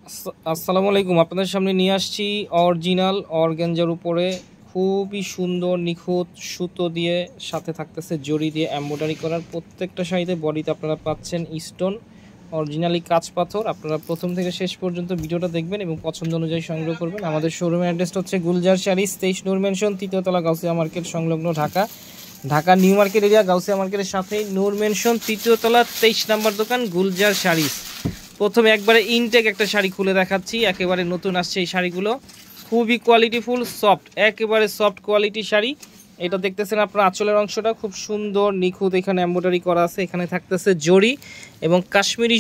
আসসালামু আলাইকুম। আপনাদের সামনে নিয়ে আসছি অরিজিনাল অর্গানজার উপরে খুবই সুন্দর নিখুঁত সুতো দিয়ে সাথে থাকতেছে জড়ি দিয়ে এমব্রয়ডারি করার প্রত্যেকটা শাড়িতে বডিতে আপনারা পাচ্ছেন স্টোন অরিজিনালি কাঁচ পাথর। আপনারা প্রথম থেকে শেষ পর্যন্ত ভিডিওটা দেখবেন এবং পছন্দ অনুযায়ী সংগ্রহ করবেন। আমাদের শোরুমের অ্যাড্রেসটা হচ্ছে গুলজার শাড়িজ 23 নূর মেনশন, 3য় তলা, গাউসিয়া মার্কেট সংলগ্ন, Dhaka. Dhaka new market area, Gausia মার্কেটের সাথেই নূর মেনশন, 3য় তলা, 23 নম্বর দোকান, গুলজার শাড়িজ। প্রথমে একবারে ইনটেক একটা শাড়ি খুলে দেখাচ্ছি, একেবারে নতুন আসছে এই শাড়িগুলো, খুবই কোয়ালিটিফুল সফট, একেবারে সফট কোয়ালিটি শাড়ি। এটা দেখতেছেন আপনার আঁচলের অংশটা খুব সুন্দর নিখুঁত এখানে এমব্রয়ডারি করা আছে। এখানে থাকতেছে জড়ি এবং কাশ্মীরি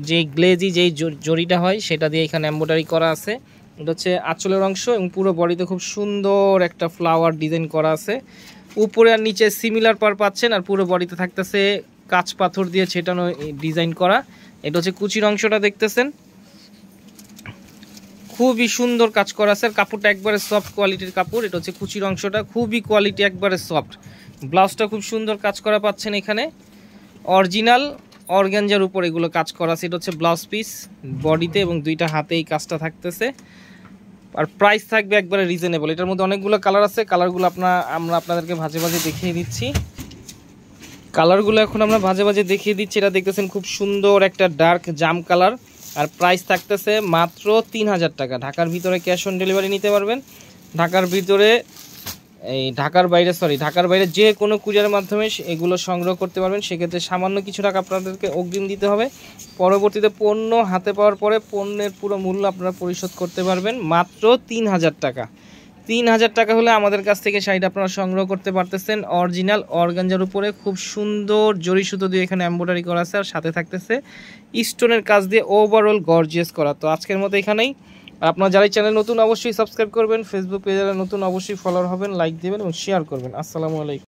যে গ্লেজি যেই জড়িটা হয় সেটা দিয়ে এখানে এমব্রয়ডারি করা আছে। এটা হচ্ছে আঁচলের অংশ এবং পুরো বডিতে খুব সুন্দর একটা ফ্লাওয়ার ডিজাইন করা আছে। উপরে আর নিচে সিমিলার পার পাচ্ছেন, আর পুরো বডিতে থাকতেছে কাঁচ পাথর দিয়ে ছেটানো ডিজাইন করা। এটা হচ্ছে কুচির অংশটা দেখতেছেন, খুবই সুন্দর কাজ করা আছে। আর কাপড়টা একবারে সফট কোয়ালিটির কাপড়। এটা হচ্ছে কুচির অংশটা, খুবই কোয়ালিটি, একবারে সফট। ব্লাউজটা খুব সুন্দর কাজ করা পাচ্ছেন এখানে, অরিজিনাল অর্গানজার উপর এগুলো কাজ করা আছে। এটা হচ্ছে ব্লাউজ পিস বডিতে এবং দুইটা হাতে এই কাজটা থাকতেছে। আর প্রাইস থাকবে একবারে রিজনেবল। এটার মধ্যে অনেকগুলো কালার আছে, কালারগুলো আমরা আপনাদেরকে ভাজে ভাজে দেখিয়ে দিচ্ছি। কালারগুলো এখন আমরা ভাজে ভাজে দেখিয়ে দিচ্ছি। এটা দেখতেছেন খুব সুন্দর একটা ডার্ক জাম কালার, আর প্রাইস থাকতেছে মাত্র 3000 টাকা। ঢাকার ভিতরে ক্যাশ অন ডেলিভারি নিতে পারবেন। ঢাকার ভিতরে ঢাকার বাইরে যে কোনো কুরিয়ারের মাধ্যমে এগুলো সংগ্রহ করতে পারবেন। সেক্ষেত্রে সামান্য কিছু টাকা আপনাদেরকে অগ্রিম দিতে হবে। পরবর্তীতে পণ্য হাতে পাওয়ার পরে পণ্যের পুরো মূল্য আপনারা পরিশোধ করতে পারবেন মাত্র 3000 টাকা। 3000 টাকা হলে আমাদের কাছ থেকে শাড়িটা আপনারা সংগ্রহ করতে পারতেছেন। অরিজিনাল অর্গানজার উপরে খুব সুন্দর জরি সুতো দিয়ে এখানে এমব্রয়ডারি করা আছে, আর সাথে থাকতেছে স্টোনের কাজ দিয়ে ওভারঅল গর্জিয়াস করা। তো আজকের মতো এখানেই। আপনারা যারা চ্যানেল নতুন অবশ্যই সাবস্ক্রাইব করবেন, ফেসবুক পেজে যারা নতুন অবশ্যই ফলোয়ার হবেন, লাইক দেবেন এবং শেয়ার করবেন। আসসালামু আলাইকুম।